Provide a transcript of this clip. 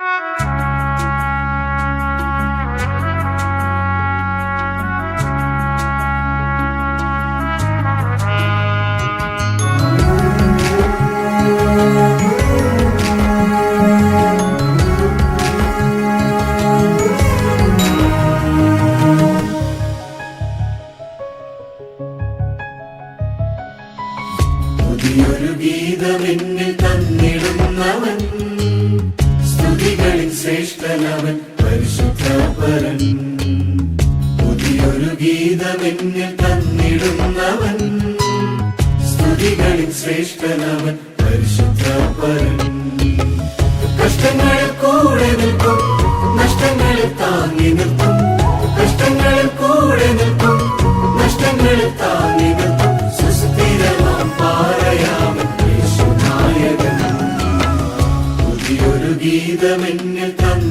പുതിയൊരു ഗീതമെന്നിൽ തന്നിടുന്നവൻ, സ്തുതികളിൽ ശ്രേഷ്ഠനവൻ പരിശുദ്ധപരൻ. പുതിയൊരു ഗീതമെന്നിൽ തന്നിടുന്നവൻ, സ്തുതികളിൽ ശ്രേഷ്ഠനവൻ പരിശുദ്ധപരൻ. കഷ്ടങ്ങളിൽ കൂടെ നിൽക്കും, നഷ്ടങ്ങളിൽ താങ്ങി നിൽക്കും. കഷ്ടങ്ങളിൽ കൂടെ നിൽക്കും, നഷ്ടങ്ങളിൽ താങ്ങി നിൽക്കും. സുസ്ഥിരമാം പാറയാമൻ യേശുനായകൻ. പുതിയൊരു ഗീതമെന്നിൽ തന്നി